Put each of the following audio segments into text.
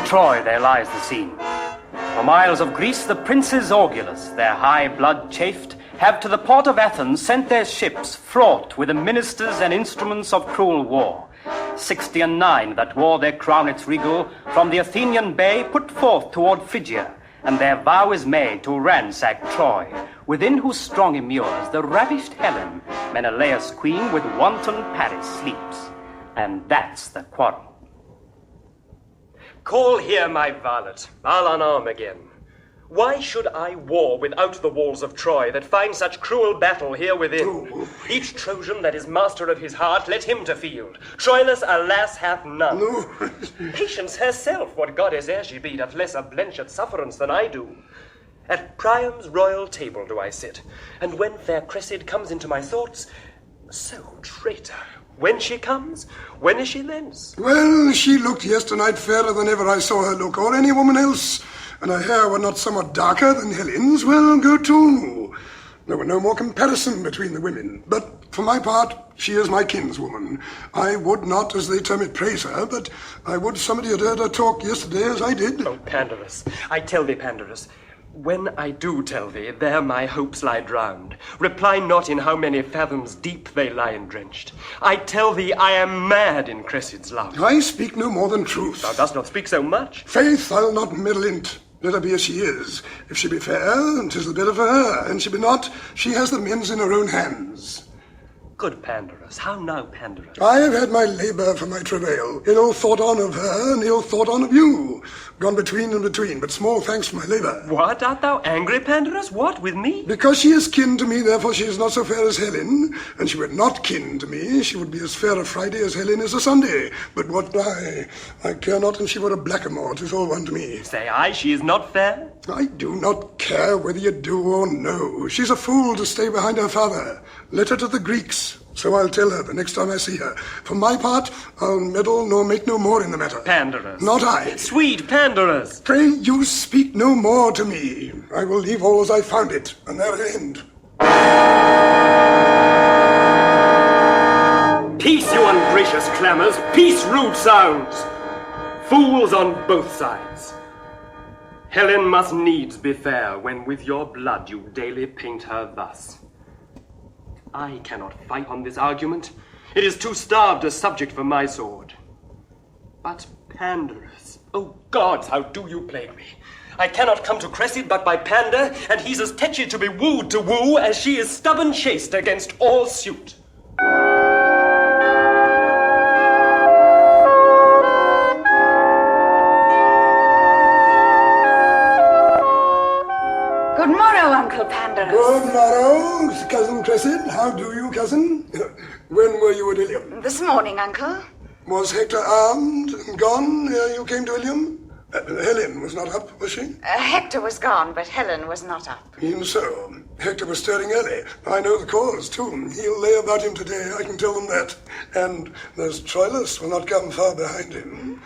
Troy there lies the scene. For miles of Greece the princes Augulus, their high blood chafed, have to the port of Athens sent their ships fraught with the ministers and instruments of cruel war. 69 that wore their crownets regal from the Athenian bay put forth toward Phrygia, and their vow is made to ransack Troy, within whose strong immures the ravished Helen, Menelaus' queen, with wanton Paris sleeps. And that's the quarrel. Call here my varlet, I'll unarm again. Why should I war without the walls of Troy, that find such cruel battle here within? Each Trojan that is master of his heart, let him to field. Troilus, alas, hath none. Patience herself, what goddess ere she be, doth less blench at sufferance than I do. At Priam's royal table do I sit, and when fair Cressida comes into my thoughts, so traitor, when she comes, when is she thence? Well, she looked yesternight fairer than ever I saw her look, or any woman else, and her hair were not somewhat darker than Helen's. Well, go to. There were no more comparison between the women, but for my part, she is my kinswoman. I would not, as they term it, praise her, but I would somebody had heard her talk yesterday as I did. Oh, Pandarus, I tell thee, Pandarus, when I do tell thee, there my hopes lie drowned. Reply not in how many fathoms deep they lie endrenched. I tell thee, I am mad in Cressida's love. I speak no more than truth. Thou dost not speak so much. Faith, I'll not meddle in't. Let her be as she is. If she be fair, 'tis the better for her, and she be not, she has the men's in her own hands. Good Pandarus, how now, Pandarus? I have had my labour for my travail. Ill thought on of her, and ill thought on of you. Gone between and between, but small thanks for my labour. What, art thou angry, Pandarus? What, with me? Because she is kin to me, therefore she is not so fair as Helen, and she were not kin to me, she would be as fair a Friday as Helen is a Sunday. But what I care not, and she were a blackamoor, 'tis all one to me. Say I, she is not fair? I do not care whether you do or no. She's a fool to stay behind her father. Let her to the Greeks. So I'll tell her the next time I see her. For my part, I'll meddle nor make no more in the matter. Pandarus. Not I. Sweet Pandarus. Pray you speak no more to me. I will leave all as I found it, and there end. Peace, you ungracious clamours. Peace, rude sounds. Fools on both sides. Helen must needs be fair when with your blood you daily paint her thus. I cannot fight on this argument. It is too starved a subject for my sword. But Pandarus, oh gods, how do you plague me? I cannot come to Cressida but by Pandar, and he's as tetchy to be wooed to woo as she is stubborn chaste against all suit. Good morrow, Uncle Pandarus. Good morrow, Cousin Cressida. How do you, cousin? When were you at Ilium? This morning, Uncle. Was Hector armed and gone ere you came to Ilium? Helen was not up, was she? Hector was gone, but Helen was not up. Even so. Hector was stirring early. I know the cause, too. He'll lay about him today, I can tell them that. And there's Troilus will not come far behind him.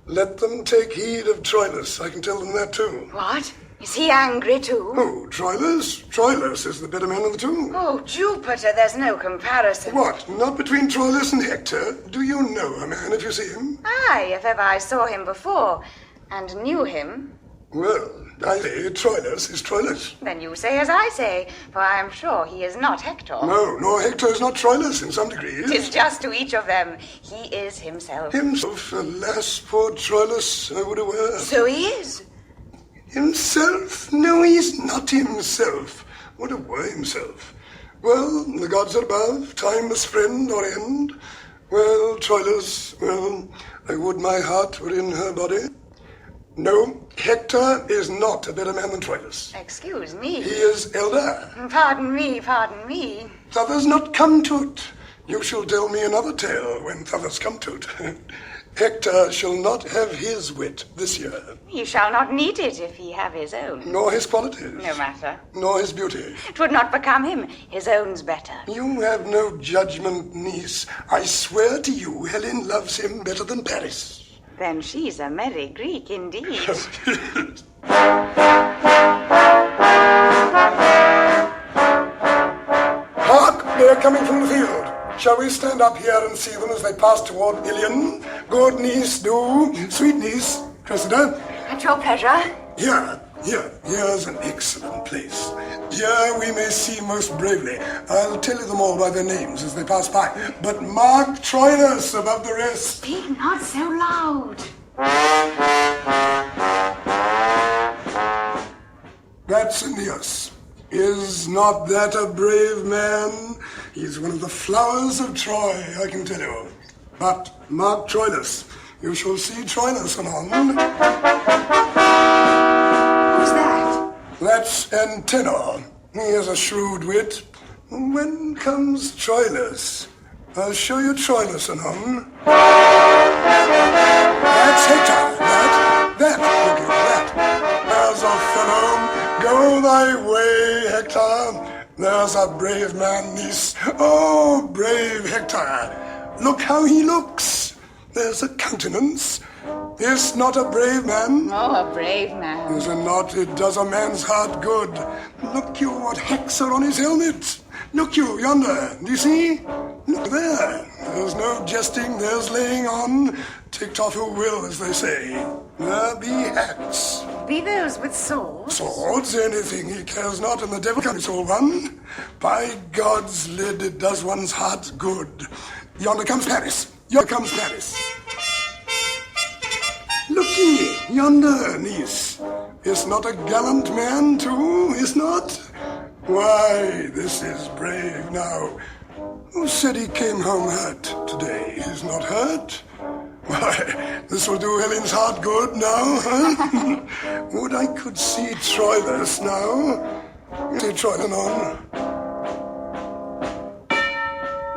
Let them take heed of Troilus, I can tell them that, too. What? Is he angry, too? Oh, Troilus? Troilus is the better man of the two. Oh, Jupiter, there's no comparison. What, not between Troilus and Hector? Do you know a man if you see him? Aye, if ever I saw him before, and knew him. Well, I say Troilus is Troilus. Then you say as I say, for I am sure he is not Hector. No, nor Hector is not Troilus in some degree. 'Tis just to each of them. He is himself. Himself, alas, poor Troilus, I would aware. So he is. Himself? No, he's not himself. What a word, himself. Well, the gods are above, time must friend or end. Well, Troilus, well, I would my heart were in her body. No, Hector is not a better man than Troilus. Excuse me. He is elder. Pardon me, pardon me. T'others not come to't. You shall tell me another tale when t'others come to't. Hector shall not have his wit this year. He shall not need it if he have his own. Nor his qualities. No matter. Nor his beauty. 'Twould not become him. His own's better. You have no judgment, niece. I swear to you, Helen loves him better than Paris. Then she's a merry Greek indeed. Hark! They're coming from the field. Shall we stand up here and see them as they pass toward Ilion? Good niece, do. Sweet niece, Cressida? At your pleasure. Here's an excellent place. Here we may see most bravely. I'll tell you them all by their names as they pass by. But mark Troilus above the rest. Speak not so loud. That's Aeneas. Is not that a brave man? He's one of the flowers of Troy, I can tell you. But mark Troilus. You shall see Troilus anon. Who's that? That's Antenor. He is a shrewd wit. When comes Troilus? I'll show you Troilus anon. That's Hector. That. Look at that. There's a fellow. Go thy way, Hector. There's a brave man, niece. Oh, brave Hector. Look how he looks. There's a countenance. Is not a brave man? Oh, a brave man. Is it not? It does a man's heart good. Look you what hecks are on his helmet. Look you yonder. Do you see? Look there. There's no jesting. There's laying on. Take off who will, as they say. There be hats. Be those with swords? Swords, anything he cares not, and the devil comes all one. By God's lid, it does one's heart good. Yonder comes Paris. Yonder comes Paris. Look ye, yonder, niece. Is not a gallant man, too, is not? Why, this is brave now. Who said he came home hurt today? He's not hurt? Why, this will do Helen's heart good now, huh? Would I could see Troilus now. See Troilus on.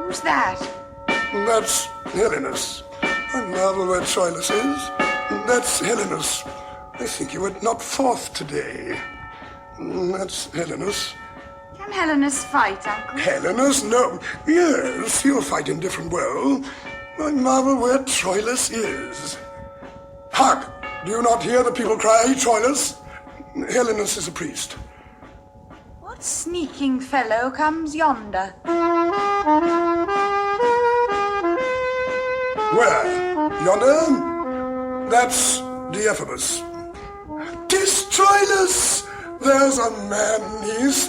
Who's that? That's Helenus. I marvel where Troilus is. That's Helenus. I think he went not forth today. That's Helenus. Can Helenus fight, Uncle? Helenus? No. Yes, he'll fight indifferent well. I marvel where Troilus is. Hark! Do you not hear the people cry, Troilus? Helenus is a priest. What sneaking fellow comes yonder? Where? Yonder? That's Diomedes. 'Tis Troilus! There's a man, niece,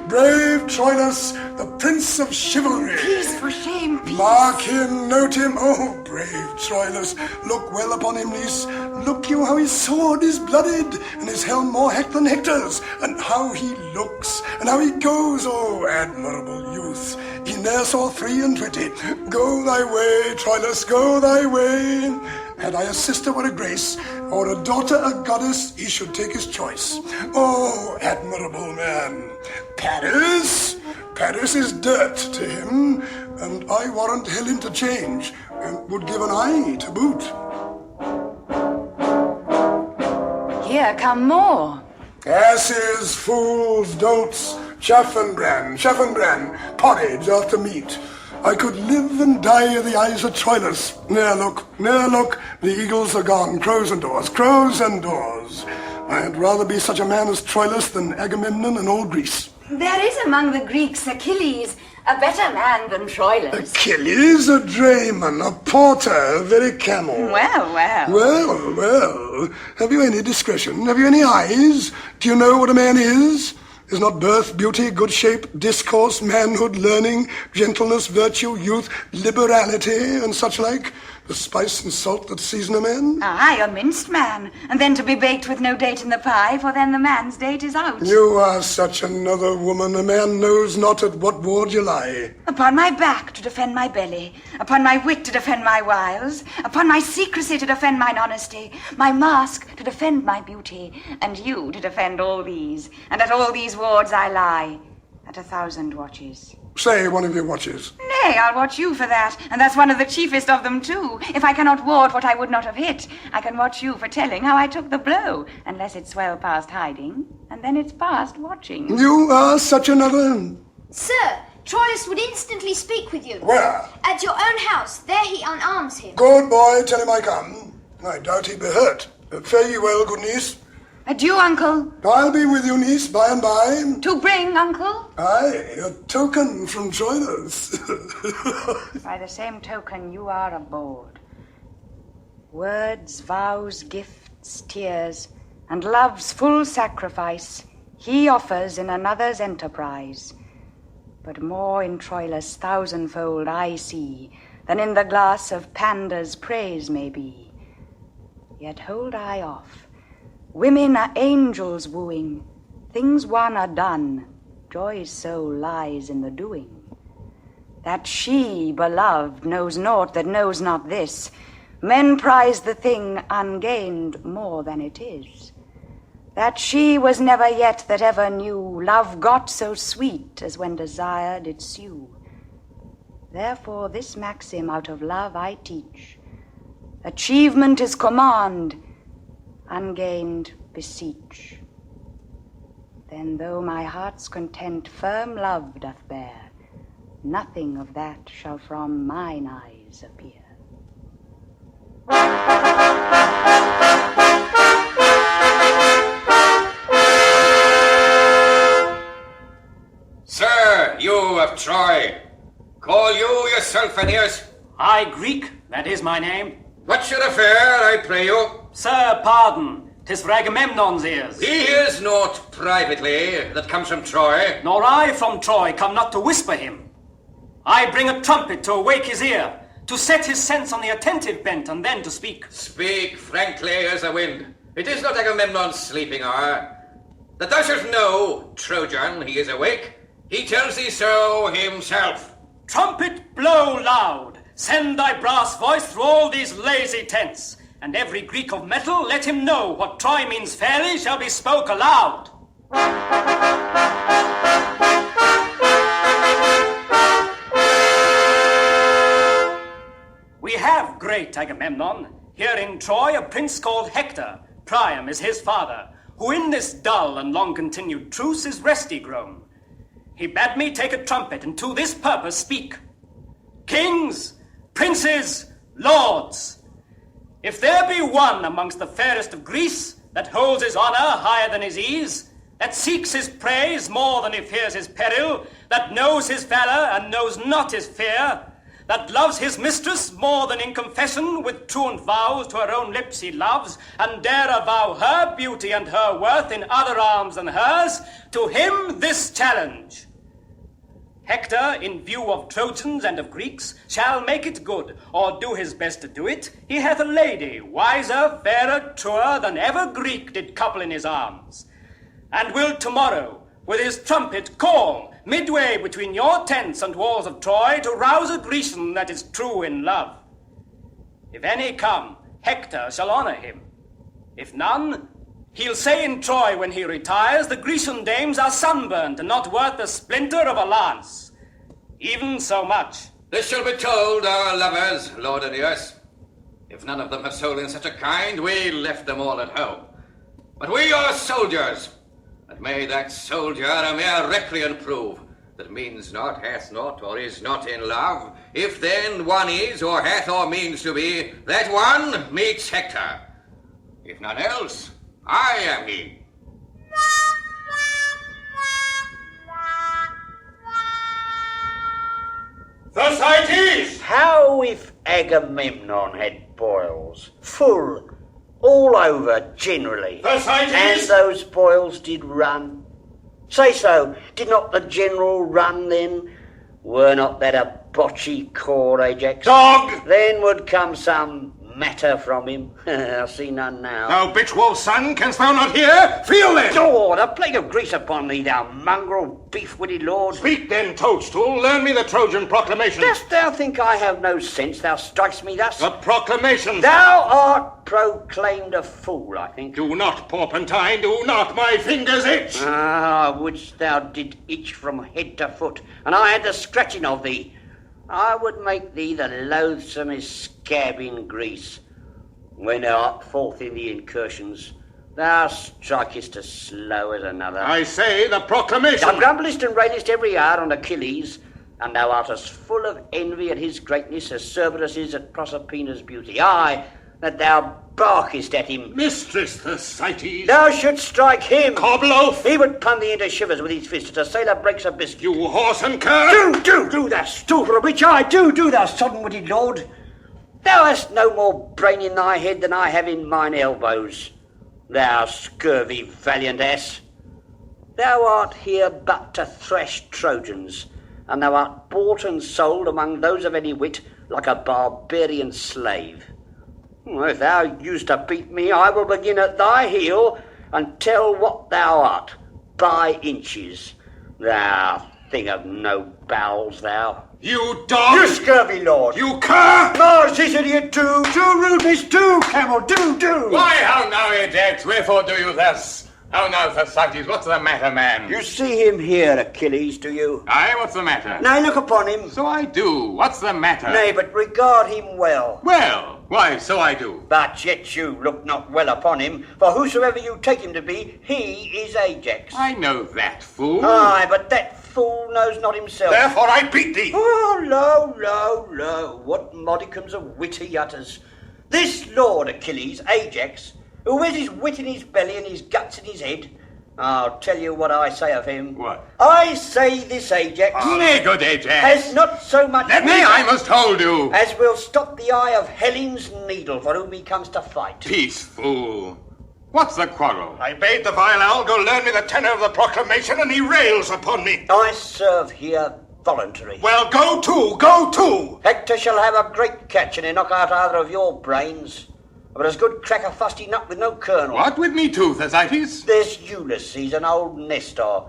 brave Troilus, the prince of chivalry. Peace, for shame, peace. Mark him, note him, oh, brave Troilus. Look well upon him, niece. Look you how his sword is blooded, and his helm more heck than Hector's, and how he looks, and how he goes, oh, admirable youth. He ne'er saw 23. Go thy way, Troilus, go thy way. Had I a sister were a grace, or a daughter a goddess, he should take his choice. Oh, admirable man. Paris? Paris is dirt to him, and I warrant Helen to change, and would give an eye to boot. Here come more. Asses, fools, dolts, chaff and bran, porridge after meat. I could live and die in the eyes of Troilus. Ne'er look, the eagles are gone, crows and doors. I'd rather be such a man as Troilus than Agamemnon and all Greece. There is among the Greeks Achilles, a better man than Troilus. Achilles, a drayman, a porter, a very camel. Well. Well. Have you any discretion? Have you any eyes? Do you know what a man is? Is not birth, beauty, good shape, discourse, manhood, learning, gentleness, virtue, youth, liberality, and such like, the spice and salt that season a man? Aye, a minced man, and then to be baked with no date in the pie, for then the man's date is out. You are such another woman, a man knows not at what ward you lie. Upon my back to defend my belly, upon my wit to defend my wiles, upon my secrecy to defend mine honesty, my mask to defend my beauty, and you to defend all these, and at all these wards I lie, at 1,000 watches. Say one of your watches. Nay, I'll watch you for that, and that's one of the chiefest of them too. If I cannot ward what I would not have hit, I can watch you for telling how I took the blow, unless it swell past hiding, and then it's past watching. You are such another... Sir, Troilus would instantly speak with you. Where? At your own house. There he unarms him. Good boy, tell him I come. I doubt he be hurt. Fare ye well, good niece. Adieu, Uncle. I'll be with you, niece, by and by. To bring, Uncle? Aye, a token from Troilus. By the same token, you are aboard. Words, vows, gifts, tears, and love's full sacrifice he offers in another's enterprise. But more in Troilus thousandfold I see than in the glass of Pandar's praise may be. Yet hold I off. Women are angels wooing. Things won are done. Joy's soul lies in the doing. That she, beloved, knows naught that knows not this. Men prize the thing ungained more than it is. That she was never yet that ever knew love got so sweet as when desire did sue. Therefore this maxim out of love I teach. Achievement is command, ungained beseech. Then though my heart's content firm love doth bear, nothing of that shall from mine eyes appear. Sir, you of Troy, call you yourself Aeneas? I, Greek, that is my name. What's your affair, I pray you? Sir, pardon, 'tis for Agamemnon's ears. He hears naught privately that comes from Troy. Nor I from Troy come not to whisper him. I bring a trumpet to awake his ear, to set his sense on the attentive bent, and then to speak. Speak frankly as the wind. It is not Agamemnon's sleeping hour. That thou shalt know, Trojan, he is awake. He tells thee so himself. Trumpet, blow loud. Send thy brass voice through all these lazy tents, and every Greek of metal let him know what Troy means fairly shall be spoke aloud. We have great Agamemnon, here in Troy a prince called Hector. Priam is his father, who in this dull and long-continued truce is resty grown. He bade me take a trumpet and to this purpose speak. Kings, princes, lords, if there be one amongst the fairest of Greece that holds his honour higher than his ease, that seeks his praise more than he fears his peril, that knows his valour and knows not his fear, that loves his mistress more than in confession with truant vows to her own lips he loves, and dare avow her beauty and her worth in other arms than hers, to him this challenge. Hector, in view of Trojans and of Greeks, shall make it good, or do his best to do it. He hath a lady, wiser, fairer, truer than ever Greek did couple in his arms, and will tomorrow, with his trumpet, call, midway between your tents and walls of Troy, to rouse a Grecian that is true in love. If any come, Hector shall honour him. If none, he'll say in Troy when he retires, the Grecian dames are sunburnt and not worth the splinter of a lance. Even so much. This shall be told our lovers, Lord Aeneas. If none of them have soul in such a kind, we left them all at home. But we are soldiers, and may that soldier a mere recreant prove, that means not, hath not, or is not in love. If then one is, or hath, or means to be, that one meets Hector. If none else, I am he. Thersites! How if Agamemnon had boils, full, all over generally, Thersites! and those boils did run? Say so, did not the general run then? Were not that a botchy core, Ajax? Dog! Then would come some matter from him. I see none now. Thou bitch wolf's son, canst thou not hear? Feel then! Lord, a plague of grease upon thee, thou mongrel beef-witted lord. Speak then, toadstool, learn me the Trojan proclamation. Dost thou think I have no sense, thou strikest me thus? The proclamation. Thou art proclaimed a fool, I think. Do not, porpentine, do not, my fingers itch. Ah, wouldst thou did itch from head to foot, and I had the scratching of thee. I would make thee the loathsomest scab in Greece. When thou art forth in the incursions, thou strikest as slow as another. I say the proclamation. Thou grumblest and railest every hour on Achilles, and thou art as full of envy at his greatness as Cerberus is at Proserpina's beauty. Aye, that thou barkest at him. Mistress Thersites. Thou shouldst strike him. Cobloaf. He would pun thee into shivers with his fist as a sailor breaks a biscuit. You horse and cur. Do, thou stupid witch, I do, thou sodden-witted lord. Thou hast no more brain in thy head than I have in mine elbows, thou scurvy valiant ass. Thou art here but to thrash Trojans, and thou art bought and sold among those of any wit like a barbarian slave. If thou used to beat me, I will begin at thy heel and tell what thou art, by inches. Thou thing of no bowels, thou. You dog! You scurvy lord! You cur! Mars, this idiot, do rudeness, do, camel, do! Why, how now, Ajax? Wherefore do you thus? How now, Thersites, what's the matter, man? You see him here, Achilles, do you? Aye, what's the matter? Nay, look upon him. So I do. What's the matter? Nay, but regard him well. Well, why, so I do. But yet you look not well upon him, for whosoever you take him to be, he is Ajax. I know that, fool. Aye, but that fool knows not himself. Therefore I beat thee. Oh, lo, what modicums of wit he utters. This lord Achilles, Ajax, who wears his wit in his belly and his guts in his head, I'll tell you what I say of him. What? I say this Ajax... Nay, good Ajax. ...has not so much... Let me, I must hold you. ...as will stop the eye of Helen's needle for whom he comes to fight. Peace, fool. What's the quarrel? I bade the vile owl go learn me the tenor of the proclamation, and he rails upon me. I serve here voluntary. Well, go to! Hector shall have a great catch, and he'll knock out either of your brains. But as good crack a fusty nut with no kernel. What with me too, Thersites? There's Ulysses, an old Nestor,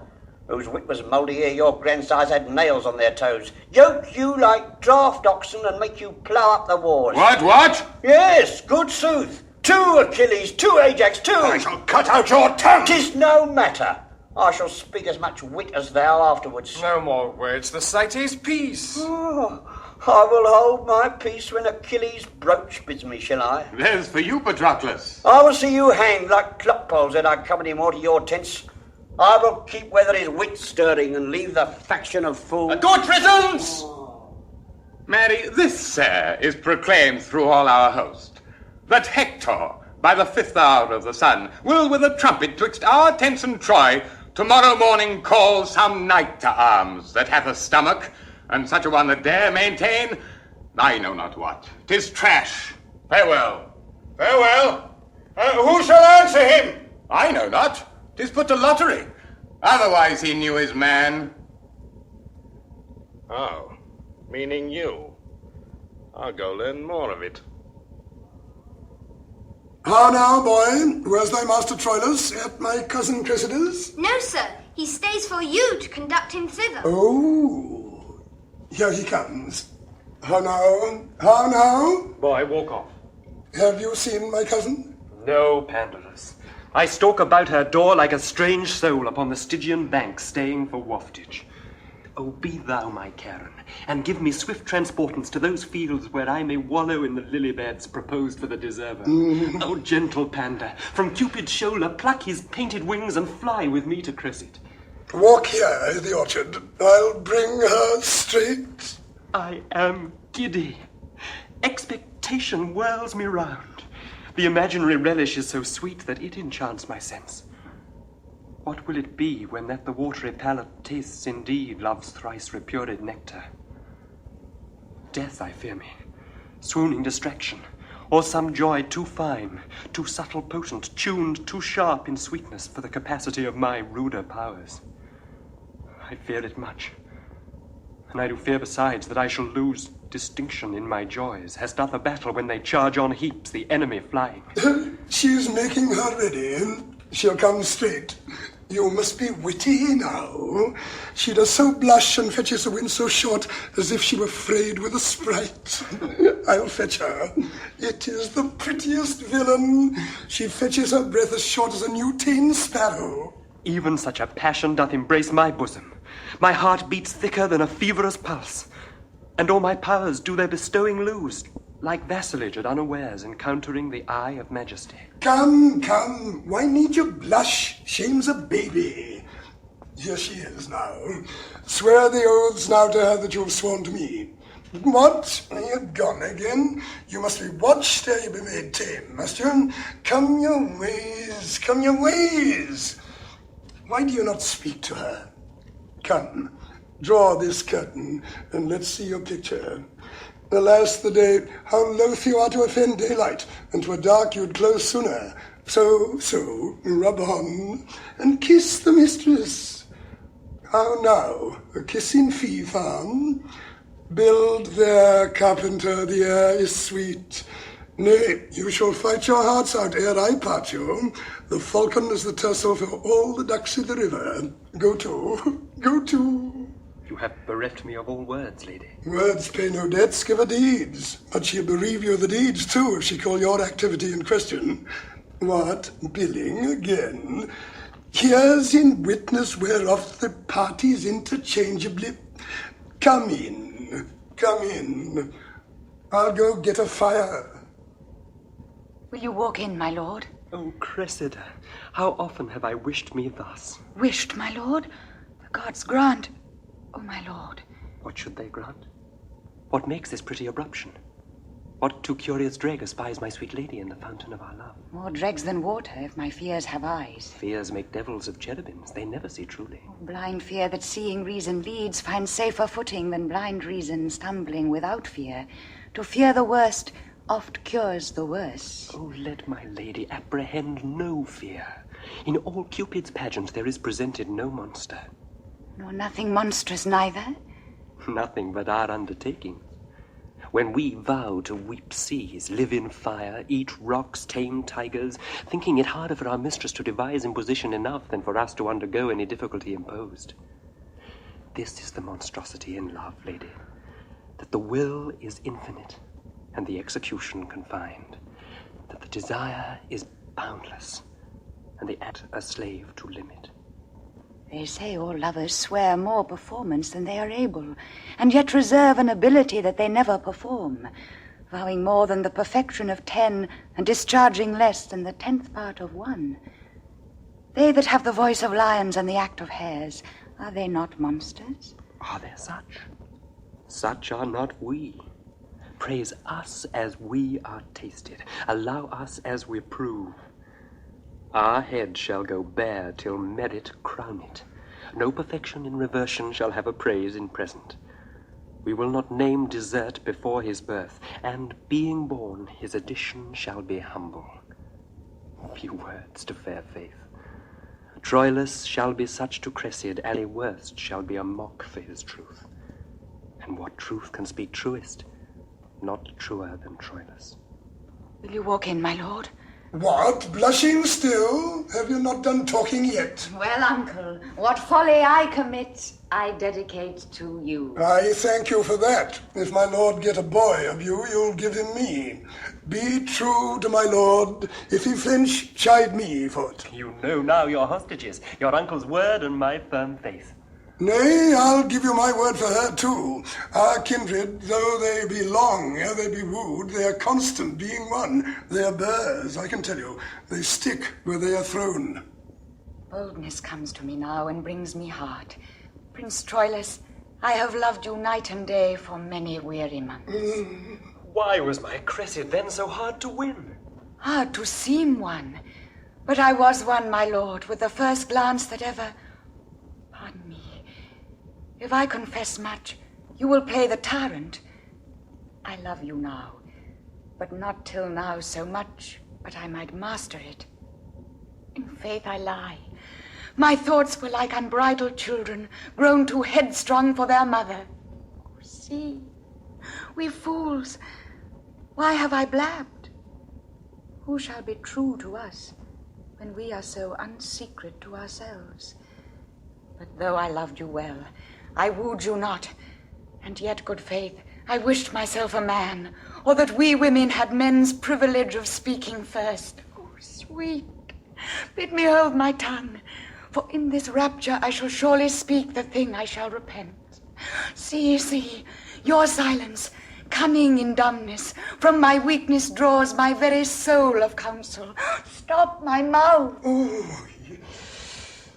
whose wit was mouldy ere your grandsires had nails on their toes. Yoke you like draft oxen and make you plough up the wars. What? Yes, good sooth. 2 Achilles, 2 Ajax, 2. I shall cut out your tongue. 'Tis no matter. I shall speak as much wit as thou afterwards. No more words, Thersites, peace. Oh, I will hold my peace when Achilles' brooch bids me, shall I? There's for you, Patroclus. I will see you hanged like clock poles that I come any more to your tents. I will keep where there is wit stirring and leave the faction of fools. Good prisons! Mary, this, sir, is proclaimed through all our host, that Hector, by the 5th hour of the sun, will with a trumpet twixt our tents and Troy tomorrow morning call some knight to arms that hath a stomach, and such a one that dare maintain, I know not what. 'Tis trash. Farewell. Who shall answer him? I know not. 'Tis put to lottery. Otherwise he knew his man. Oh, meaning you. I'll go learn more of it. How now, boy? Where's thy master Troilus? At my cousin Cressida's? No, sir. He stays for you to conduct him thither. Oh, here he comes. How now? Boy, walk off. Have you seen my cousin? No, Pandarus. I stalk about her door like a strange soul upon the Stygian bank, staying for waftage. Oh, be thou my Charon, and give me swift transportance to those fields where I may wallow in the lily beds proposed for the deserver. Oh, gentle Panda, from Cupid's shoulder pluck his painted wings and fly with me to Cressid. Walk here in the orchard. I'll bring her straight. I am giddy. Expectation whirls me round. The imaginary relish is so sweet that it enchants my sense. What will it be when that the watery palate tastes indeed love's thrice repured nectar? Death, I fear me, swooning distraction, or some joy too fine, too subtle potent, tuned too sharp in sweetness for the capacity of my ruder powers. I fear it much, and I do fear besides that I shall lose distinction in my joys, as doth a battle when they charge on heaps, the enemy flying. She's making her ready. She'll come straight. You must be witty now. She does so blush and fetches the wind so short, as if she were frayed with a sprite. I'll fetch her. It is the prettiest villain. She fetches her breath as short as a new tame sparrow. Even such a passion doth embrace my bosom. My heart beats thicker than a feverous pulse, and all my powers do their bestowing lose, like vassalage at unawares encountering the eye of majesty. Come, why need you blush? Shame's a baby. Here she is now. Swear the oaths now to her that you have sworn to me. What? Are you gone again? You must be watched ere you be made tame, must you? Come your ways. Why do you not speak to her? Come, draw this curtain, and let's see your picture. Alas the day, how loath you are to offend daylight, and 'twere dark you'd close sooner. So, rub on, and kiss the mistress. How now, a kissing fee found? Build there, carpenter, the air is sweet. Nay, you shall fight your hearts out ere I part you. The falcon is the tercel for all the ducks in the river. Go to. You have bereft me of all words, lady. Words pay no debts, give her deeds. But she'll bereave you of the deeds, too, if she call your activity in question. What, billing again? Here's in witness whereof the parties interchangeably... Come in. I'll go get a fire. Will you walk in, my lord? Oh, Cressida, how often have I wished me thus? Wished, my lord? The gods grant... Oh, my lord. What should they grant? What makes this pretty abruption? What too curious dreg espies my sweet lady in the fountain of our love? More dregs than water, if my fears have eyes. Fears make devils of cherubims, they never see truly. Oh, blind fear that seeing reason leads finds safer footing than blind reason stumbling without fear. To fear the worst oft cures the worse. Oh, let my lady apprehend no fear. In all Cupid's pageant there is presented no monster. Nor nothing monstrous neither? Nothing but our undertaking. When we vow to weep seas, live in fire, eat rocks, tame tigers, thinking it harder for our mistress to devise imposition enough than for us to undergo any difficulty imposed. This is the monstrosity in love, lady, that the will is infinite and the execution confined, that the desire is boundless and the act a slave to limit. They say all lovers swear more performance than they are able, and yet reserve an ability that they never perform, vowing more than the perfection of 10, and discharging less than the 10th part of 1. They that have the voice of lions and the act of hares, are they not monsters? Are there such? Such are not we. Praise us as we are tasted. Allow us as we prove. Our head shall go bare till merit crown it. No perfection in reversion shall have a praise in present. We will not name desert before his birth, and being born, his addition shall be humble. Few words to fair faith. Troilus shall be such to Cressida, and a worst shall be a mock for his truth. And what truth can speak truest? Not truer than Troilus. Will you walk in, my lord? What, blushing still? Have you not done talking yet? Well, uncle, what folly I commit, I dedicate to you. I thank you for that. If my lord get a boy of you, you'll give him me. Be true to my lord. If he flinch, chide me for it. You know now your hostages, your uncle's word and my firm faith. Nay, I'll give you my word for her, too. Our kindred, though they be long ere they be wooed, they are constant, being one. They are burrs, I can tell you. They stick where they are thrown. Boldness comes to me now and brings me heart. Prince Troilus, I have loved you night and day for many weary months. Why was my Cressida then so hard to win? Hard to seem one. But I was one, my lord, with the first glance that ever... Pardon me. If I confess much, you will play the tyrant. I love you now, but not till now so much, but I might master it. In faith I lie. My thoughts were like unbridled children, grown too headstrong for their mother. Oh, see, we fools, why have I blabbed? Who shall be true to us when we are so unsecret to ourselves? But though I loved you well, I wooed you not, and yet, good faith, I wished myself a man, or that we women had men's privilege of speaking first. Oh, sweet, bid me hold my tongue, for in this rapture I shall surely speak the thing I shall repent. See, your silence, cunning in dumbness, from my weakness draws my very soul of counsel. Stop my mouth. Oh,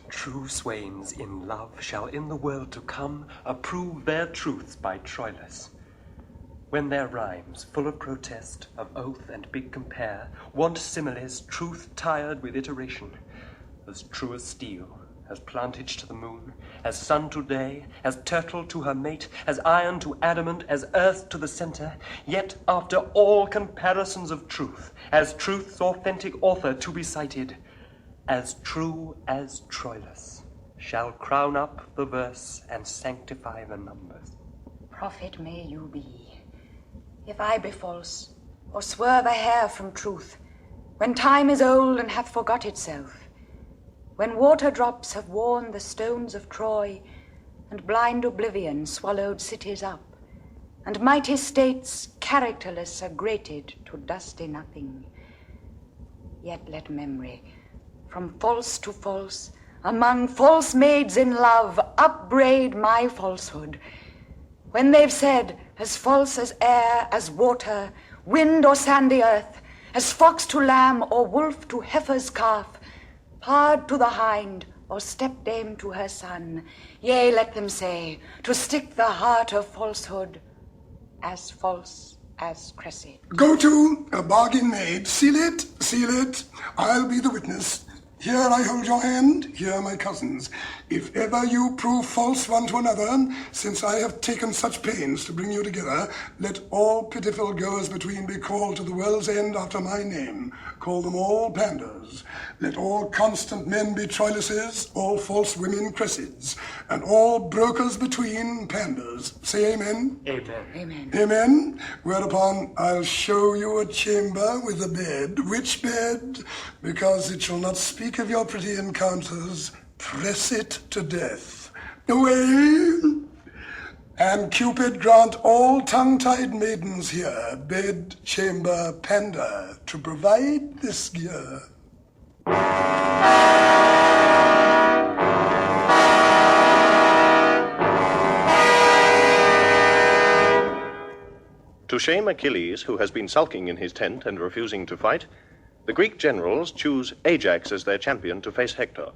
true swains in love shall in the world to come approve their truths by Troilus. When their rhymes, full of protest, of oath and big compare, want similes, truth tired with iteration, as true as steel, as plantage to the moon, as sun to day, as turtle to her mate, as iron to adamant, as earth to the centre, yet after all comparisons of truth, as truth's authentic author to be cited, as true as Troilus, shall crown up the verse and sanctify the numbers. Prophet may you be, if I be false, or swerve a hair from truth, when time is old and hath forgot itself, when water drops have worn the stones of Troy, and blind oblivion swallowed cities up, and mighty states characterless are grated to dusty nothing. Yet let memory, from false to false, among false maids in love, upbraid my falsehood, when they've said, as false as air, as water, wind or sandy earth, as fox to lamb or wolf to heifer's calf, pard to the hind, or stepdame to her son. Yea, let them say, to stick the heart of falsehood, as false as Cressida. Go to, a bargain made. Seal it, I'll be the witness. Here I hold your hand, here my cousins. If ever you prove false one to another, since I have taken such pains to bring you together, let all pitiful goers between be called to the world's end after my name. Call them all Pandars. Let all constant men be Troiluses, all false women Cressids, and all brokers between Pandars. Say amen. Amen. Amen. Amen. Whereupon I'll show you a chamber with a bed. Which bed? Because it shall not speak of your pretty encounters, press it to death. Away! And Cupid grant all tongue-tied maidens here, bed, chamber, Pandar, to provide this gear. To shame Achilles, who has been sulking in his tent and refusing to fight, the Greek generals choose Ajax as their champion to face Hector.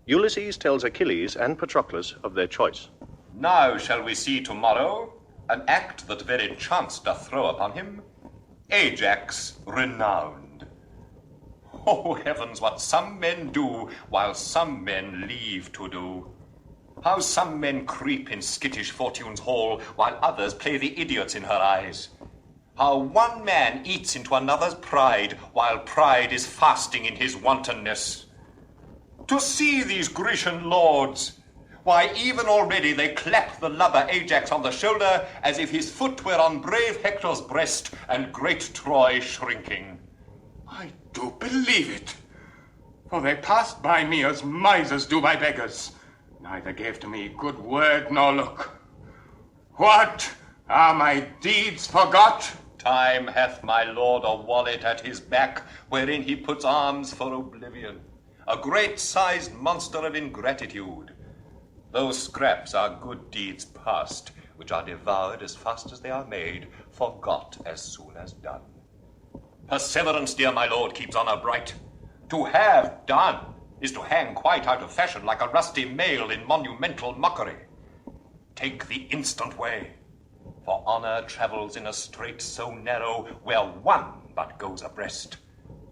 Ulysses tells Achilles and Patroclus of their choice. Now shall we see tomorrow an act that very chance doth throw upon him, Ajax renowned. Oh, heavens, what some men do, while some men leave to do. How some men creep in skittish Fortune's hall, while others play the idiots in her eyes. How one man eats into another's pride, while pride is fasting in his wantonness. To see these Grecian lords, why, even already they clap the lubber Ajax on the shoulder, as if his foot were on brave Hector's breast, and great Troy shrinking. I do believe it, for they passed by me as misers do by beggars, neither gave to me good word nor look. What, are my deeds forgot? Time hath my lord a wallet at his back, wherein he puts alms for oblivion, a great-sized monster of ingratitude. Those scraps are good deeds past, which are devoured as fast as they are made, forgot as soon as done. Perseverance, dear my lord, keeps honor bright. To have done is to hang quite out of fashion like a rusty mail in monumental mockery. Take the instant way, for honor travels in a strait so narrow where one but goes abreast.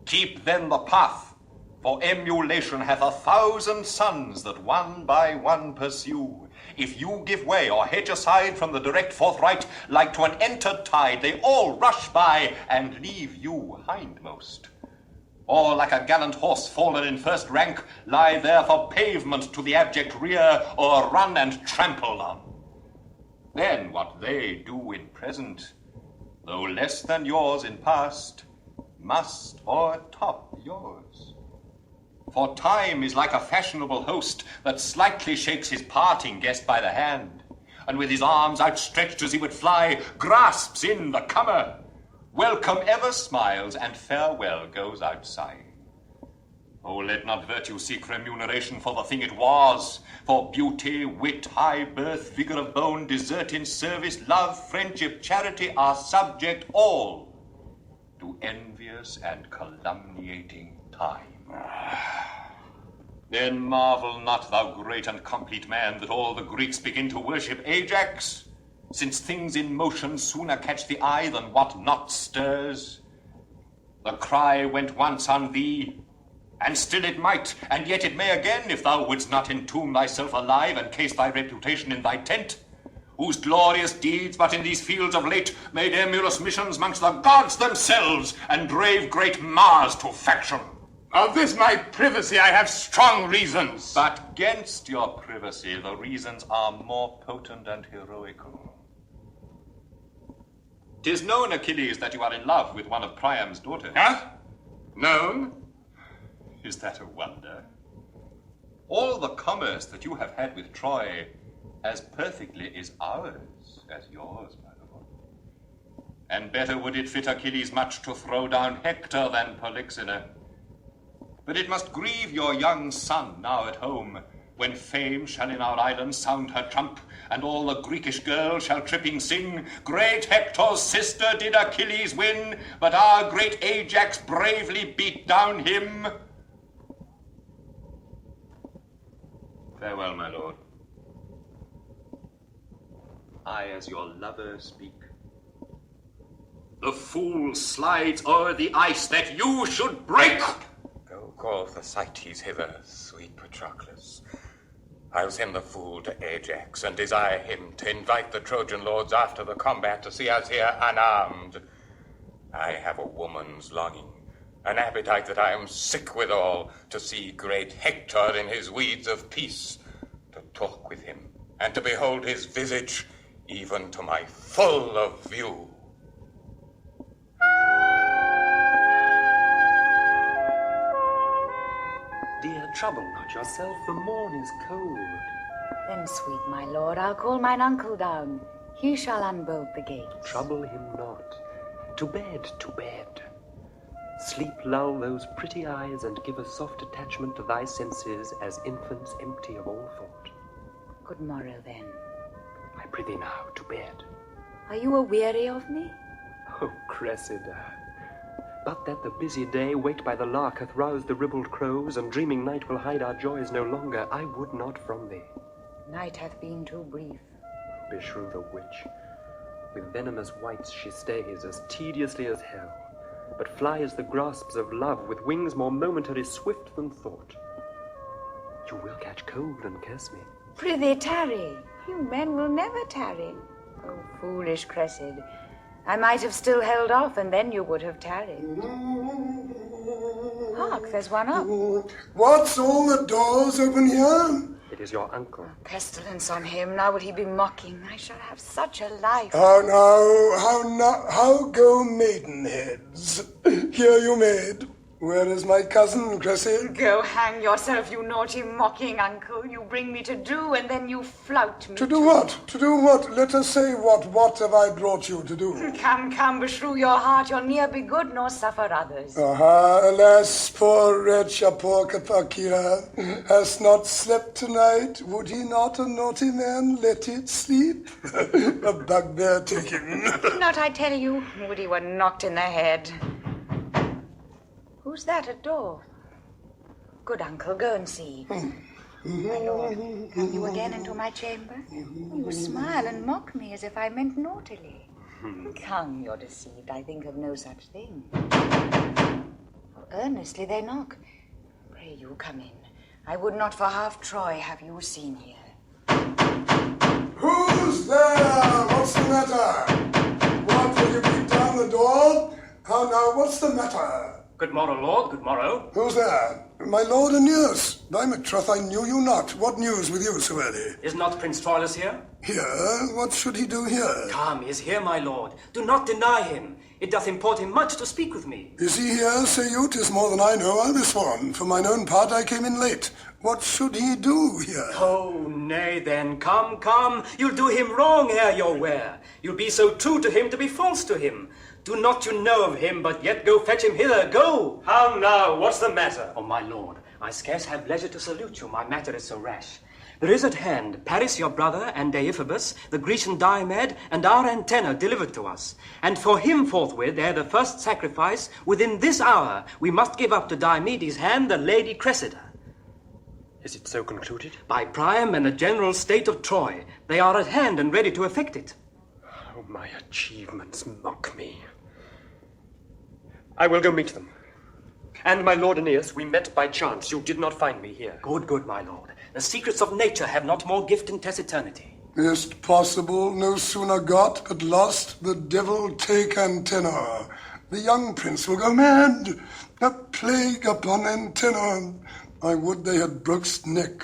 Keep then the path, for emulation hath 1,000 sons that one by one pursue. If you give way or hedge aside from the direct forthright, like to an entered tide, they all rush by and leave you hindmost. Or like a gallant horse fallen in first rank, lie there for pavement to the abject rear, or run and trampled on. Then what they do in present, though less than yours in past, must o'ertop yours. For time is like a fashionable host that slightly shakes his parting guest by the hand, and with his arms outstretched as he would fly, grasps in the comer. Welcome ever smiles, and farewell goes out sighing. Oh, let not virtue seek remuneration for the thing it was, for beauty, wit, high birth, vigor of bone, desert in service, love, friendship, charity are subject all to envious and calumniating time. Then marvel not, thou great and complete man, that all the Greeks begin to worship Ajax, since things in motion sooner catch the eye than what not stirs. The cry went once on thee, And still it might, and yet it may again, if thou wouldst not entomb thyself alive and case thy reputation in thy tent, whose glorious deeds but in these fields of late made emulous missions mongst the gods themselves, and drave great Mars to faction. Of this my privacy I have strong reasons. But 'gainst your privacy the reasons are more potent and heroical. 'Tis known, Achilles, that you are in love with one of Priam's daughters. Huh? Known? Is that a wonder? All the commerce that you have had with Troy as perfectly is ours as yours, my lord. And better would it fit Achilles much to throw down Hector than Polyxena. But it must grieve your young son now at home, when fame shall in our island sound her trump, and all the Greekish girls shall tripping sing, great Hector's sister did Achilles win, but our great Ajax bravely beat down him. Farewell, my lord. I, as your lover, speak. The fool slides o'er the ice that you should break. Go call Thersites hither, sweet Patroclus. I'll send the fool to Ajax and desire him to invite the Trojan lords after the combat to see us here unarmed. I have a woman's longing, an appetite that I am sick withal, to see great Hector in his weeds of peace, to talk with him, and to behold his visage, even to my full of view. Dear, trouble not yourself, the morn is cold. Then, sweet my lord, I'll call mine uncle down. He shall unbolt the gate. Trouble him not. To bed, to bed. Sleep lull those pretty eyes, and give a soft attachment to thy senses, as infants empty of all thought. Good morrow, then. I prithee now, to bed. Are you a-weary of me? Oh, Cressida, but that the busy day, waked by the lark, hath roused the ribald crows, and dreaming night will hide our joys no longer, I would not from thee. Night hath been too brief. Beshrew the witch. With venomous whites she stays, as tediously as hell, but flies the grasps of love with wings more momentary swift than thought. You will catch cold and curse me. Prithee tarry. You men will never tarry. Oh, foolish Cressida. I might have still held off, and then you would have tarried. Hark, there's one up. What's all the doors open here? It is your uncle. Oh, pestilence on him. Now would he be mocking. I shall have such a life. How go maidenheads? Here you maid. Where is my cousin, Cressida? Go hang yourself, you naughty mocking uncle. You bring me to do, and then you flout me. To do what? To do what? Let us say what. What have I brought you to do? Come, beshrew your heart. You'll ne'er be good nor suffer others. Alas, poor wretch, a poor Capaccia, hast not slept tonight. Would he not, a naughty man, let it sleep? A bugbear take him. Did not I tell you? Would he were knocked in the head. Who's that at door? Good uncle, go and see. My lord, come you again into my chamber? You smile and mock me as if I meant naughtily. Come, you're deceived. I think of no such thing. How earnestly they knock. Pray you come in. I would not for half Troy have you seen here. Who's there? What's the matter? What, will you beat down the door? How now, what's the matter? Good morrow, lord, good morrow. Who's there? My lord Aeneas. By my troth, I knew you not. What news with you so early? Is not Prince Troilus here? Here? What should he do here? Come, he is here, my lord. Do not deny him. It doth import him much to speak with me. Is he here, say you? 'Tis more than I know, I'll be sworn. For mine own part, I came in late. What should he do here? Oh, nay then, come. You'll do him wrong ere you're ware. You'll be so true to him to be false to him. Do not you know of him, but yet go fetch him hither, go! How now? What's the matter? Oh, my lord, I scarce have leisure to salute you, my matter is so rash. There is at hand Paris your brother, and Deiphobus, the Grecian Diomed, and our antenna delivered to us. And for him forthwith, ere the first sacrifice, within this hour, we must give up to Diomedes' hand the lady Cressida. Is it so concluded? By Priam and the general state of Troy, they are at hand and ready to effect it. Oh, my achievements mock me. I will go meet them. And my lord Aeneas, we met by chance. You did not find me here. Good, good, my lord. The secrets of nature have not more gift in taciturnity. Is't possible, no sooner got but lost, the devil take antenna. The young prince will go mad. A plague upon antenna. I would they had broke's neck.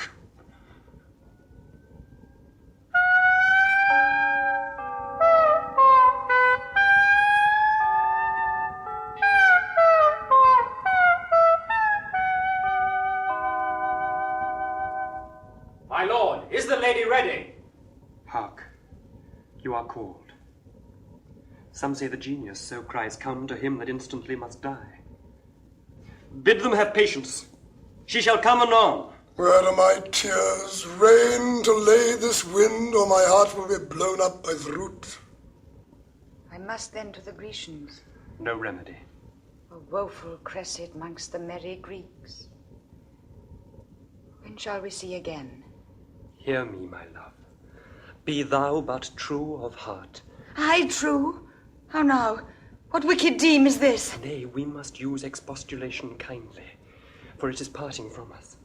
My lord, is the lady ready? Hark, you are called. Some say the genius so cries, come to him that instantly must die. Bid them have patience. She shall come anon. Where are my tears? Rain to lay this wind, or my heart will be blown up by the root. I must then to the Grecians. No remedy. A woeful cresset mongst the merry Greeks. When shall we see again? Hear me, my love. Be thou but true of heart. I true? How now? What wicked deem is this? Nay, we must use expostulation kindly, for it is parting from us.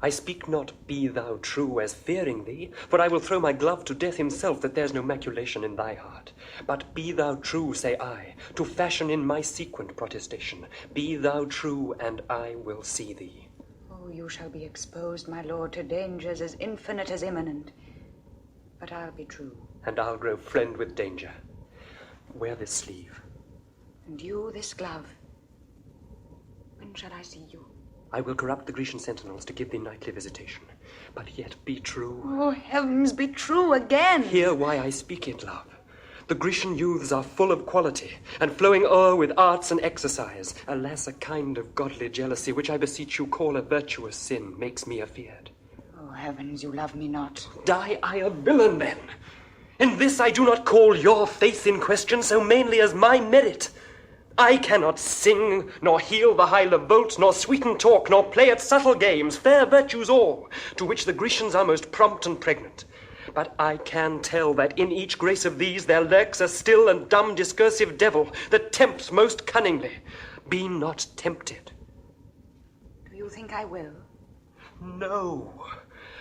I speak not, be thou true, as fearing thee, for I will throw my glove to death himself, that there's no maculation in thy heart. But be thou true, say I, to fashion in my sequent protestation. Be thou true, and I will see thee. Oh, you shall be exposed, my lord, to dangers as infinite as imminent. But I'll be true. And I'll grow friend with danger. Wear this sleeve. And you this glove. When shall I see you? I will corrupt the Grecian sentinels to give thee nightly visitation. But yet be true. Oh, heavens, be true again. Hear why I speak it, love. The Grecian youths are full of quality, and flowing o'er with arts and exercise. Alas, a kind of godly jealousy, which I beseech you call a virtuous sin, makes me afeard. Oh, heavens, you love me not. Die I a villain, then? In this I do not call your faith in question so mainly as my merit. I cannot sing, nor heal the high lavolt, nor sweeten talk, nor play at subtle games, fair virtues all, to which the Grecians are most prompt and pregnant. But I can tell that in each grace of these there lurks a still and dumb discursive devil that tempts most cunningly. Be not tempted. Do you think I will? No.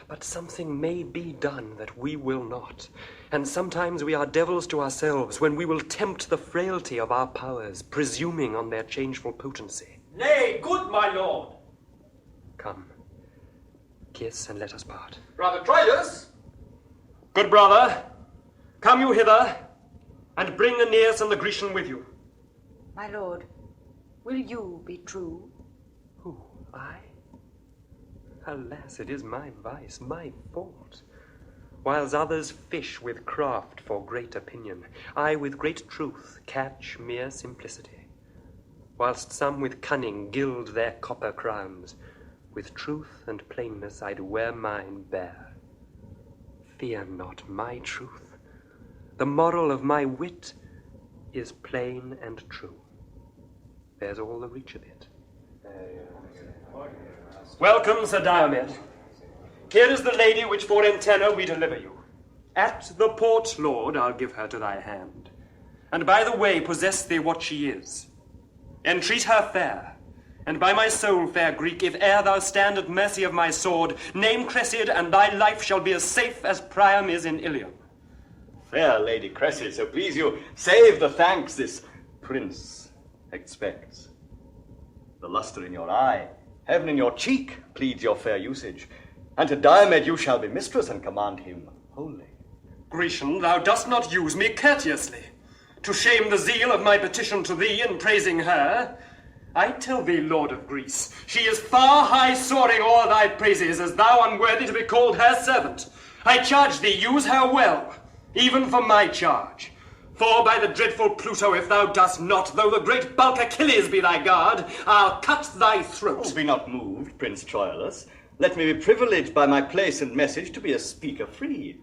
But something may be done that we will not. And sometimes we are devils to ourselves when we will tempt the frailty of our powers, presuming on their changeful potency. Nay, good my lord. Come, kiss and let us part. Brother Troilus! Good brother, come you hither, and bring Aeneas and the Grecian with you. My lord, will you be true? Who, I? Alas, it is my vice, my fault. Whiles others fish with craft for great opinion, I with great truth catch mere simplicity. Whilst some with cunning gild their copper crowns, with truth and plainness I'd wear mine bare. Fear not my truth. The moral of my wit is plain and true. There's all the reach of it. Welcome, Sir Diomed. Here is the lady which for antenna we deliver you. At the port, Lord, I'll give her to thy hand. And by the way, possess thee what she is. Entreat her fair, and by my soul, fair Greek, if e'er thou stand at mercy of my sword, name Cressida, and thy life shall be as safe as Priam is in Ilium. Fair Lady Cressida, so please you, save the thanks this prince expects. The lustre in your eye, heaven in your cheek, pleads your fair usage. And to Diomed you shall be mistress, and command him wholly. Grecian, thou dost not use me courteously. To shame the zeal of my petition to thee in praising her, I tell thee, Lord of Greece, she is far high soaring o'er thy praises, as thou unworthy to be called her servant. I charge thee, use her well, even for my charge. For by the dreadful Pluto, if thou dost not, though the great bulk Achilles be thy guard, I'll cut thy throat. Oh, be not moved, Prince Troilus. Let me be privileged by my place and message to be a speaker free.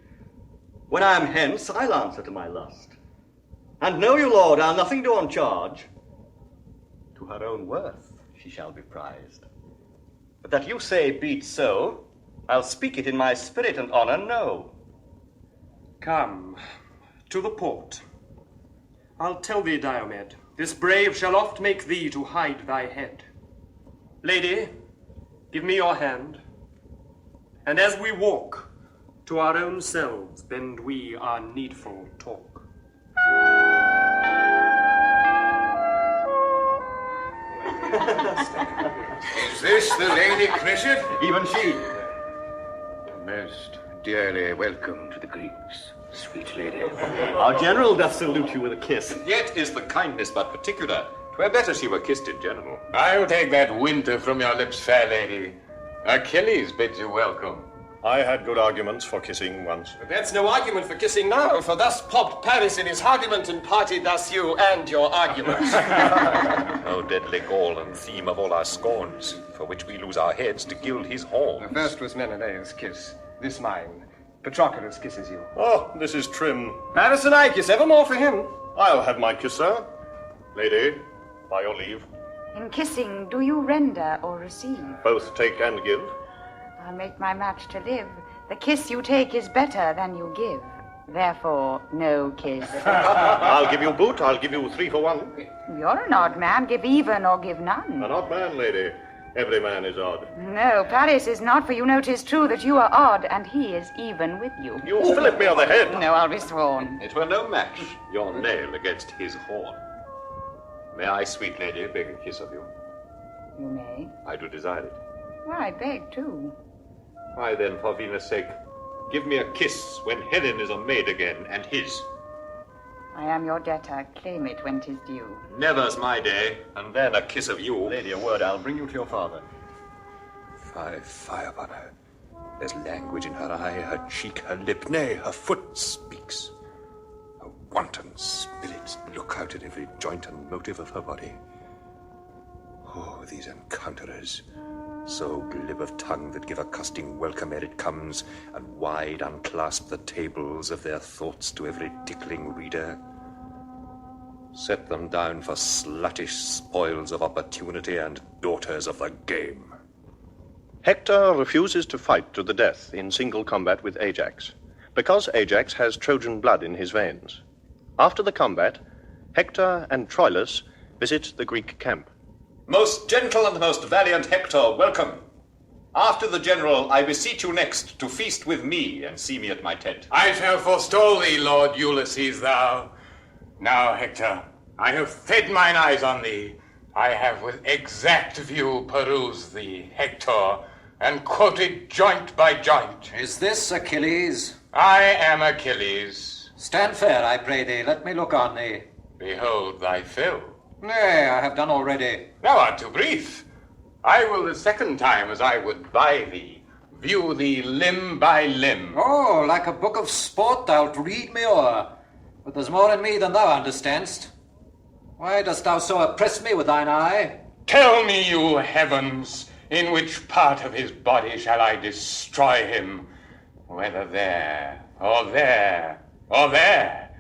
When I am hence, I'll answer to my lust. And know you, Lord, I'll nothing do on charge. To her own worth she shall be prized. But that you say be't so, I'll speak it in my spirit and honour no. Come, to the port. I'll tell thee, Diomed, this brave shall oft make thee to hide thy head. Lady, give me your hand, and as we walk, to our own selves bend we our needful talk. Is this the Lady Cressida? Even she. Most dearly welcome to the Greeks, sweet lady. Our general doth salute you with a kiss. Yet is the kindness but particular. 'Twere better she were kissed in general. I'll take that winter from your lips, fair lady. Achilles bids you welcome. I had good arguments for kissing once. But that's no argument for kissing now, for thus popped Paris in his argument and parted thus you and your arguments. O deadly gall and theme of all our scorns, for which we lose our heads to gild his horns. The first was Menelaus' kiss, this mine. Patroclus kisses you. Oh, this is trim. Paris and I kiss evermore for him. I'll have my kiss, sir. Lady, by your leave. In kissing, do you render or receive? Both take and give. I'll make my match to live. The kiss you take is better than you give. Therefore, no kiss. I'll give you boot. I'll give you 3 for 1. You're an odd man. Give even or give none. An odd man, lady. Every man is odd. No, Paris is not, for you know 'tis true that you are odd, and he is even with you. You fillip me on the head. No, I'll be sworn. It were no match, your nail against his horn. May I, sweet lady, beg a kiss of you? You may. I do desire it. Why, beg too. Why then, for Venus' sake, give me a kiss when Helen is a maid again, and his. I am your debtor. Claim it when 'tis due. Never's my day, and then a kiss of you. Lady, a word. I'll bring you to your father. Fie upon her. There's language in her eye, her cheek, her lip, nay, her foot speaks. A wanton spirit look out at every joint and motive of her body. Oh, these encounterers, so glib of tongue that give a costing welcome ere it comes, and wide unclasp the tables of their thoughts to every tickling reader. Set them down for sluttish spoils of opportunity and daughters of the game. Hector refuses to fight to the death in single combat with Ajax, because Ajax has Trojan blood in his veins. After the combat, Hector and Troilus visit the Greek camp. Most gentle and most valiant Hector, welcome. After the general, I beseech you next to feast with me and see me at my tent. I shall forestall thee, Lord Ulysses, thou. Now, Hector, I have fed mine eyes on thee. I have with exact view perused thee, Hector, and quoted joint by joint. Is this Achilles? I am Achilles. Stand fair, I pray thee. Let me look on thee. Behold thy fill. Nay, I have done already. Thou art too brief. I will the second time, as I would by thee, view thee limb by limb. Oh, like a book of sport thou'lt read me o'er. But there's more in me than thou understandst. Why dost thou so oppress me with thine eye? Tell me, you heavens, in which part of his body shall I destroy him? Whether there, or there, or there,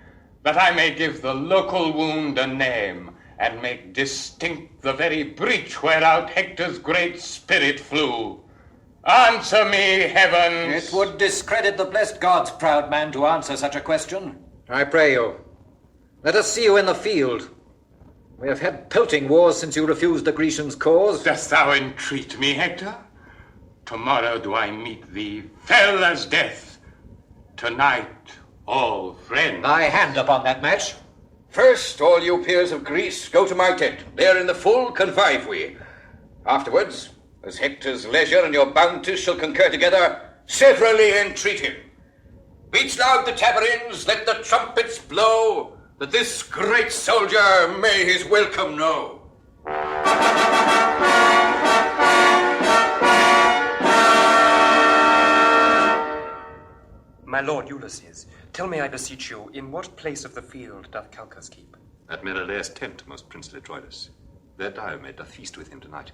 that I may give the local wound a name, and make distinct the very breach whereout Hector's great spirit flew. Answer me, heavens! It would discredit the blessed gods, proud man, to answer such a question. I pray you, let us see you in the field. We have had pelting wars since you refused the Grecians' cause. Dost thou entreat me, Hector? Tomorrow do I meet thee, fell as death. Tonight, all friends. Thy hand upon that match. First, all you peers of Greece, go to my tent. There in the full convive we. Afterwards, as Hector's leisure and your bounties shall concur together, severally entreat him. Beat loud the tabarins, let the trumpets blow, that this great soldier may his welcome know. My lord Ulysses, tell me, I beseech you, in what place of the field doth Calchas keep? At Menelaus' tent, most princely Troilus. There Diomedes doth feast with him tonight,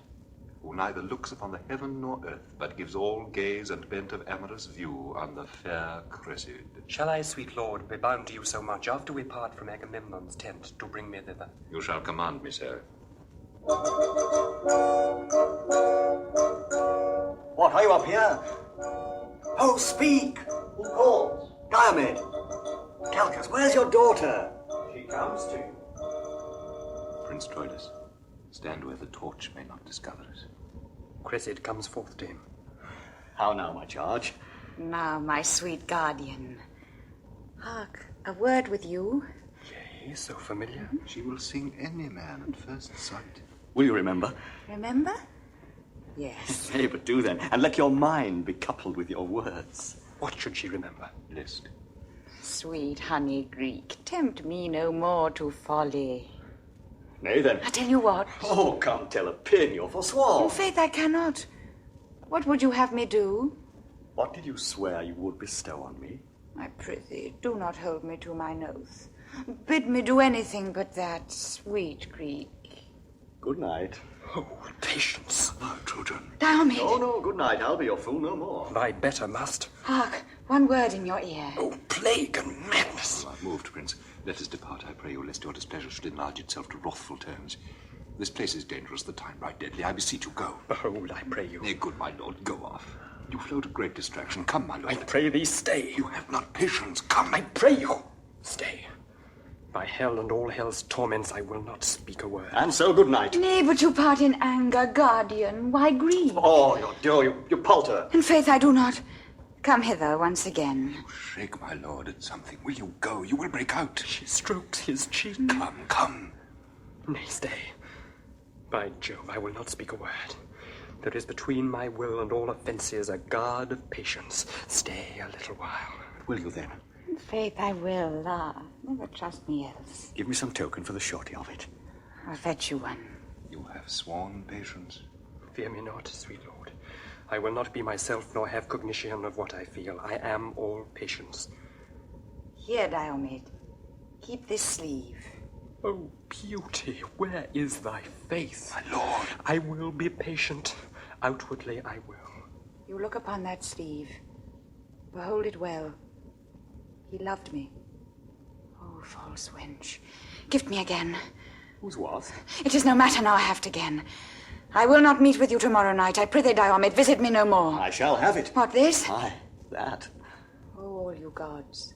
who neither looks upon the heaven nor earth, but gives all gaze and bent of amorous view on the fair Cressida. Shall I, sweet lord, be bound to you so much after we part from Agamemnon's tent to bring me thither? You shall command me, sir. What, are you up here? Oh, speak! Who calls? Diomed. Calchas, where's your daughter? She comes to you. Prince Troilus, stand where the torch may not discover us. Cressida comes forth to him. How now, my charge? Now, my sweet guardian. Hark, a word with you. Yea, so familiar. She will sing any man at first sight. Will you remember? Remember? Yes. Nay, but do then, and let your mind be coupled with your words. What should she remember? List. Sweet honey Greek, tempt me no more to folly. Nay, then. I tell you what. Oh, come, tell a pin, you're forsworn. In faith, I cannot. What would you have me do? What did you swear you would bestow on me? I prithee, do not hold me to mine oath. Bid me do anything but that, sweet Greek. Good night. Oh, patience. Oh, Trojan. Diomedes. No, good night. I'll be your fool no more. Thy better must. Hark, one word in your ear. Oh, plague and madness. I'm moved, Prince. Let us depart, I pray you, lest your displeasure should enlarge itself to wrathful tones. This place is dangerous, the time right deadly. I beseech you, go. Behold, I pray you. Nay, good my lord, go off. You flow to great distraction. Come, my lord. I pray thee, stay. You have not patience. Come. I pray you, stay. By hell and all hell's torments, I will not speak a word. And so, good night. Nay, but you part in anger, guardian. Why grieve? Oh, you palter. In faith, I do not. Come hither once again. You shake, my lord, at something. Will you go? You will break out. She strokes his cheek. Come. Nay, stay. By Jove, I will not speak a word. There is between my will and all offences a guard of patience. Stay a little while. Will you then? In faith, I will. Never trust me else. Give me some token for the surety of it. I'll fetch you one. You have sworn patience. Fear me not, sweet lord. I will not be myself, nor have cognition of what I feel. I am all patience. Here, Diomed. Keep this sleeve. Oh, beauty, where is thy faith? My lord. I will be patient. Outwardly, I will. You look upon that sleeve. Behold it well. He loved me. Oh, false wench. Gift me again. Whose was? It is no matter now, I have it again. I will not meet with you tomorrow night. I prithee, Diomed, visit me no more. I shall have it. What, this? Aye, that. Oh, all you gods.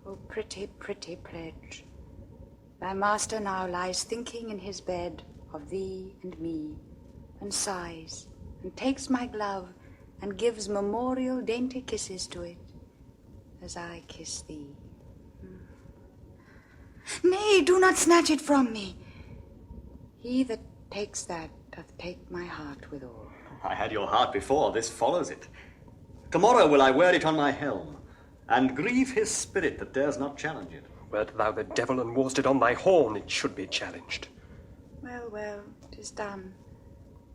Oh, pretty, pretty pledge. Thy master now lies thinking in his bed of thee and me, and sighs, and takes my glove, and gives memorial dainty kisses to it, as I kiss thee. Nay, do not snatch it from me. He that takes that doth take my heart withal. I had your heart before, this follows it. Tomorrow will I wear it on my helm, and grieve his spirit that dares not challenge it. Wert thou the devil and warst it on thy horn, it should be challenged. Well, 'tis done.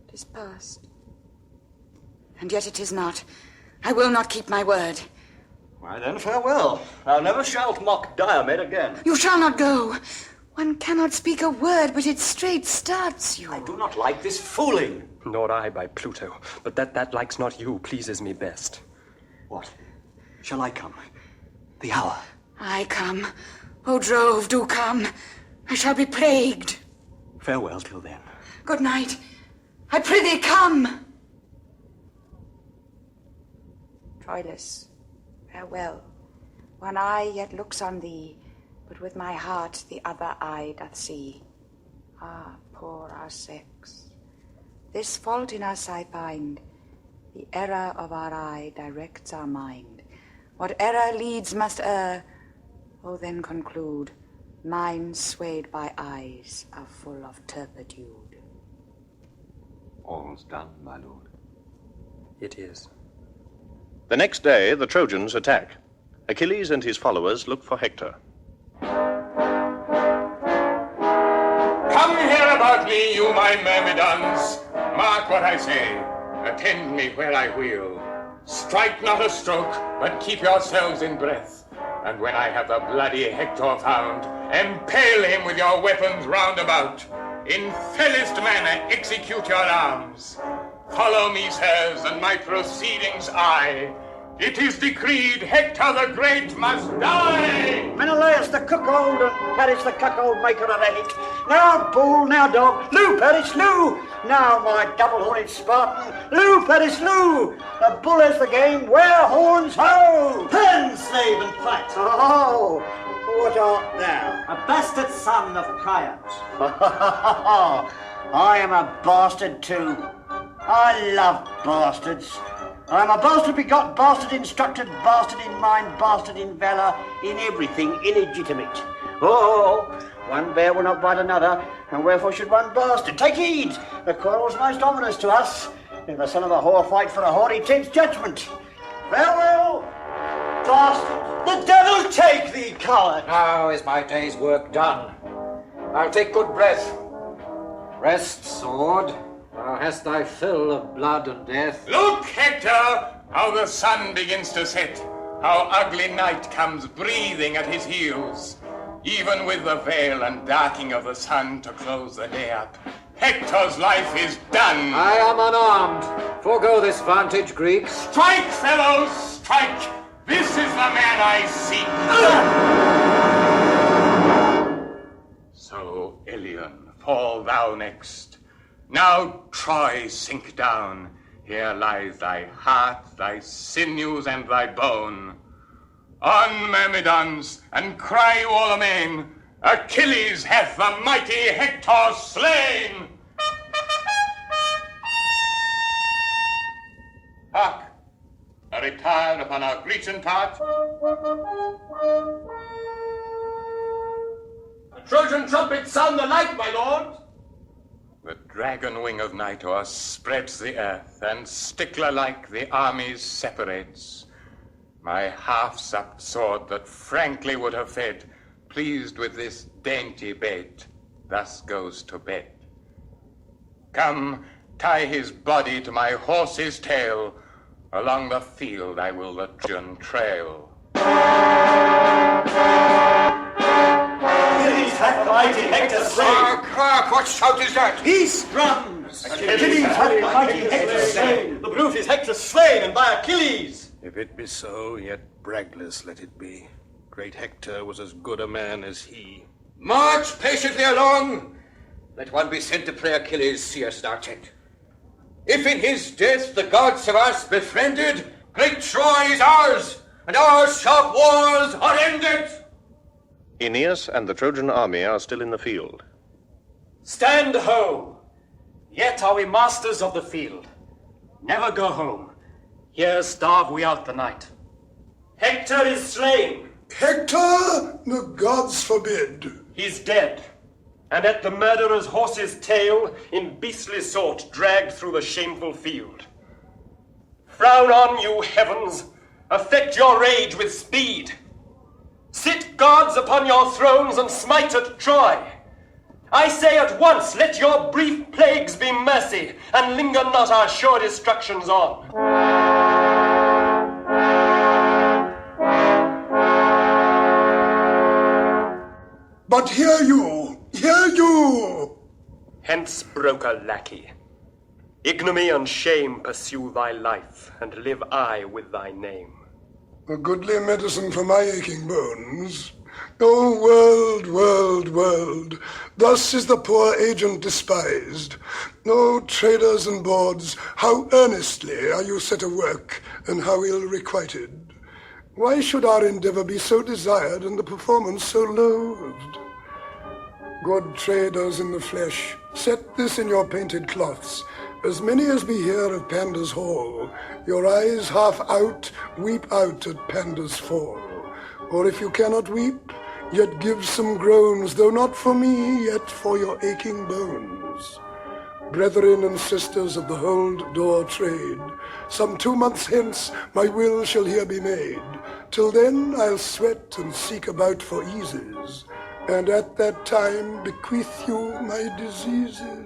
'Tis past. And yet it is not. I will not keep my word. Why then, farewell. Thou never shalt mock Diomed again. You shall not go. One cannot speak a word, but it straight starts you. I do not like this fooling. Nor I, by Pluto. But that likes not you pleases me best. What? Shall I come? The hour. I come. O Jove, do come. I shall be plagued. Farewell till then. Good night. I prithee, come. Troilus, farewell. One eye yet looks on thee, but with my heart the other eye doth see. Ah, poor our sex. This fault in us I find. The error of our eye directs our mind. What error leads must err. Oh, then conclude, minds swayed by eyes are full of turpitude. All's done, my lord. It is. The next day, the Trojans attack. Achilles and his followers look for Hector. Come here about me, you my myrmidons. Mark what I say. Attend me where I will. Strike not a stroke, but keep yourselves in breath. And when I have the bloody Hector found, impale him with your weapons round about. In fellest manner execute your arms. Follow me, sirs, and my proceedings eye. It is decreed Hector the Great must die. Menelaus the cuckold and Paris the cuckold maker are at it. Now bull, now dog, Lou, Paris, Lou. Now my double-horned Spartan, Lou, Paris, Lou. The bull has the game, wear horns, ho! Turn, slave, and fight. Oh, what art thou? A bastard son of Priam. I am a bastard too. I love bastards. I'm a bastard begot, bastard instructed, bastard in mind, bastard in valour, in everything illegitimate. Oh, one bear will not bite another, and wherefore should one bastard? Take heed, the quarrel's most ominous to us. If the son of a whore fight for a whore, he tempts judgment. Farewell, bastard. The devil take thee, coward! Now is my day's work done. I'll take good breath. Rest, sword. Thou hast thy fill of blood and death. Look, Hector, how the sun begins to set, how ugly night comes breathing at his heels, even with the veil and darking of the sun to close the day up. Hector's life is done. I am unarmed. Forego this vantage, Greeks. Strike, fellows, strike! This is the man I seek. So, Ilion, fall thou next. Now, Troy, sink down. Here lies thy heart, thy sinews, and thy bone. On, Myrmidons, and cry all amain, Achilles hath the mighty Hector slain! Hark! A retire upon our Grecian part. The Trojan trumpets sound the light, my lord. The dragon wing of Nitor spreads the earth, and stickler-like the armies separates. My half-supped sword that frankly would have fed, pleased with this dainty bait, thus goes to bed. Come, tie his body to my horse's tail, along the field I will the Trojan trail. Achilles hath the mighty Hector slain. Hark, what shout is that? Peace, drums! Achilles hath the mighty Hector slain. The brute is Hector slain, and by Achilles. If it be so, yet bragless let it be. Great Hector was as good a man as he. March patiently along. Let one be sent to pray Achilles see us in our tent. If in his death the gods have us befriended, great Troy is ours, and our sharp wars are ended. Aeneas and the Trojan army are still in the field. Stand home. Yet are we masters of the field. Never go home. Here starve we out the night. Hector is slain. Hector? The gods forbid. He's dead, and at the murderer's horse's tail, in beastly sort, dragged through the shameful field. Frown on, you heavens, affect your rage with speed. Sit gods upon your thrones and smite at Troy. I say at once, let your brief plagues be mercy, and linger not our sure destructions on. But hear you! Hence broke a lackey. Ignominy and shame pursue thy life, and live I with thy name. A goodly medicine for my aching bones. O world, world, world, thus is the poor agent despised. O traders and boards, how earnestly are you set to work, and how ill requited. Why should our endeavour be so desired, and the performance so loathed? Good traders in the flesh, set this in your painted cloths. As many as be here of Pandar's hall, your eyes half out, weep out at Pandar's fall. Or if you cannot weep, yet give some groans, though not for me, yet for your aching bones. Brethren and sisters of the hold door trade, some 2 months hence my will shall here be made. Till then I'll sweat and seek about for eases, and at that time bequeath you my diseases.